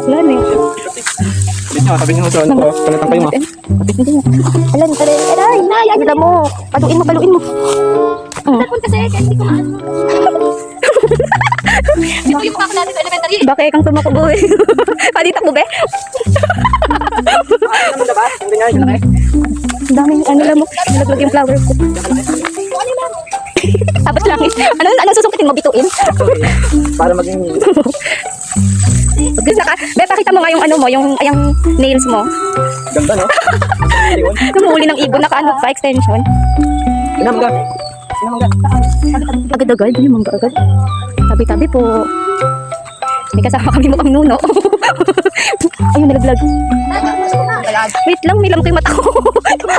Wala na eh. Sabi niyo sa ano ko, panatang kayo mo. Alam, aray, alam mo. Paluin mo. Cellphone kasi, kaya hindi ko maano. Ito yung mukha ko natin sa elementary. Baka ikang tumakubo eh. Palitak mo, be? Ano ba? Hindi nga, yun na eh. Ang daming ano lang mo. Nalaglag yung flower ko. Tapos lang eh. Ano susukitin mo? Bituin? Para maging... Gusto ka? Be, pakita mo nga yung ano mo, yung nails mo. Ganda, no? Namuli ng ibon, naka-ano pa, extension. Pinamga. Agad-agad, yung mangga agad. Tabi-tabi po. May kasama kami mukhang nuno. Ayun, nalaglag. Wait lang, may lamok yung mata ko.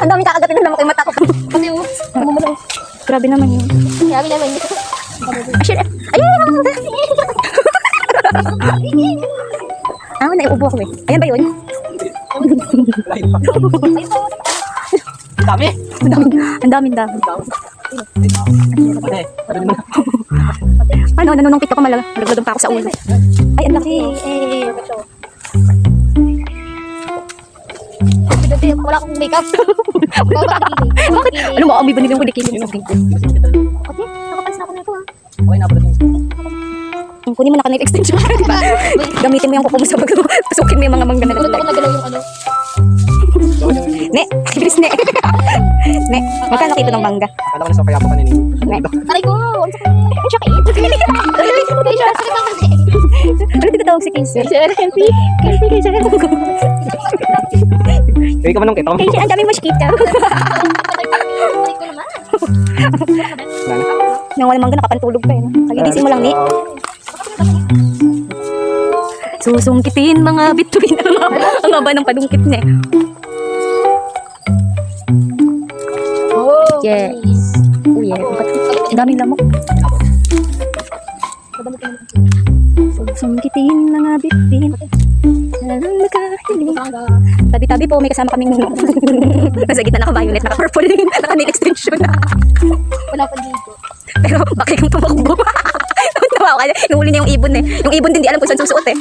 Ang dami kakagatin ng lamok yung mata ko. Kasi yung mamumulaw. Grabe naman yun. Grabe naman. Ayun! Naiubo ako eh. Ayan ba yun? Dami. Ang daming. Ano, nanunungkit ako malagladong pa ako sa ulo. Ay, ang laki. Wala akong makeup. Bakit? Ano mo, amoy ba nilang kulikitin? Okay, nakapalis na ako nito ah. Okay na, pala. Kunin mo na ka ng extension. Diba? Gamitin mo yung kuko mo sa pasukin mo yung mga mangga na Tulad ako naglag. nagalaw yung ano. Ne, bilis ne. Ne, magkano kilo ng mangga? Akala ko na sa kaya po kanini. Ne. Aray ko, ang sakit. Ang sakit. Ano tinatawag si Casey? Sir, healthy. Sir. Hindi ka man nung kita. Casey, ang daming mosquito. Aray ko naman. Nang walang mangga, nakapantulog pa eh. Kagigising mo lang, ni. Susungkitin mga bituin. Ang haba ng padungkit niya. Oh, Yes. Oh yeah. Ang daming lamok. Susungkitin mga bituin. Tabi-tabi po, may kasama kaming nasa gitna naka-violet, naka-purple, naka-nail extension. Wala pa dito. Pero bakit kang tumakbo? Tawa ka, nahuli niya yung ibon eh. Yung ibon din, di alam kung saan susuot eh.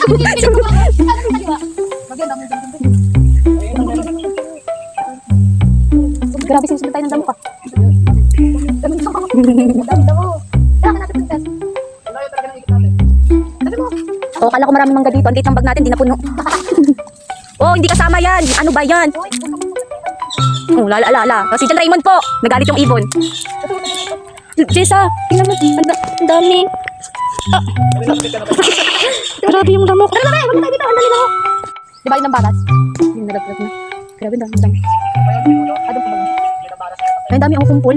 Grabe, sinusunod tayo ng damo ka. Oh, kala ko maraming mangga dito. Ang liit ng bag natin, di na puno. Oh, hindi kasama yan. Ano ba yan? Oh, lala. Si John Raymond po. Nagalit yung ibon. Jessa, tingnan mo. Ang dami. Grabe yung lamok. Tara na, wag na tayo dito. Ang dali na ako. Di ba yun ang baras? Yung nalaglag na. Grabe, ang dami. Adong kumang. Ay, ang dami ang kumpul.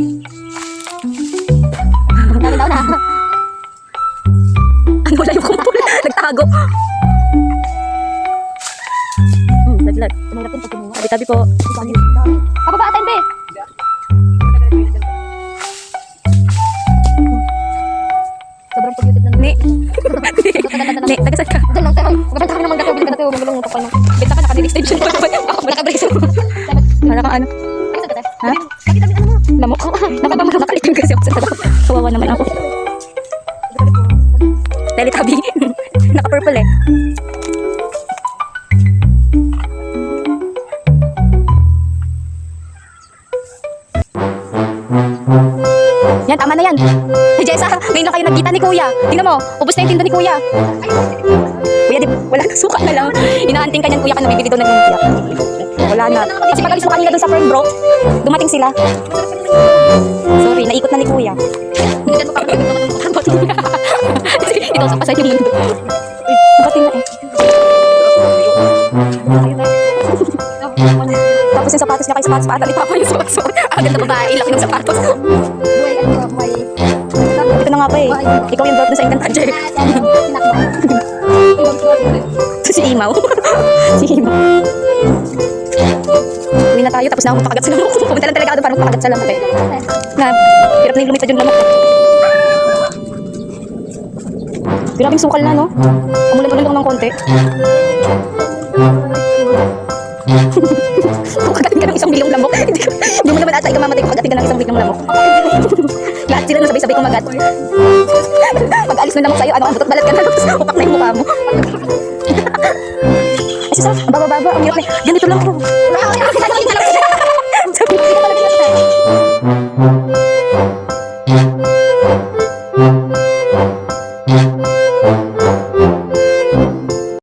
Ang dami daw na. Ano, wala yung kumpul. Nagtago. Laglag. Tumulapin pag kumuha. Tabi-tabi po. Kapaba atin, be. Sobrang pag-YouTube na Ne. Ne, tagasad ka. Diyan lang tayo. Maganda kami ng mangga tayo. Maganda tayo. Magulong mo pa na. Benta ka, naka-extension pa naman. Ako, naka-brace. Para kang ano? Ha? Tabi-tabi ano mo? Lamok. Nakabang nakalikin kasi ako sa tabi. Kawawa naman ako. Teletubby. Naka-purple eh. Yan, tama na yan. Hey, Jessa, ngayon na kayo nagkita ni Kuya. Tingnan mo, ubos na yung tinda ni Kuya. Kuya, di ba? Wala na, suka na lang. Inaanting ka niyan, Kuya, ka nabibili doon ng lumpia. Wala na. Kasi pag-alis mo kanina doon sa Fern Brook, dumating sila. Sorry, naikot na ni Kuya. Diyan mo pa. Ito, sa pasay yung mundo. Batin na eh. Tapos yung sapatos niya kay sapatos, para itapon yung sapatos. Agad na babae, laki ng sapatos. Buhay, ano, buhay. Ito na nga pa eh. Ikaw yung drop na sa Encantager. Si Imaw. Si Imaw. Uwi na tayo, tapos na ako mapakagat sa lamok. Pumunta lang talaga ako doon para mapakagat sa lamok eh. Na, hirap na yung lumipad yung lamok. Grabing sukal na, no? Umulan-ulan lang ng konti. Kung kagating ka ng 1 milyong lamok, hindi mo naman ata ikaw mamatay kung kagating ka ng 1 milyong lamok. Lahat sila na sabay-sabay kumagat. Pag-alis na lang sa'yo, ano, butot balat ka na, tapos upak na yung mukha mo. Ay, sus, ang baba-baba, ang hirap na. Ganito lang po. Sabi, hindi ka pala binasta.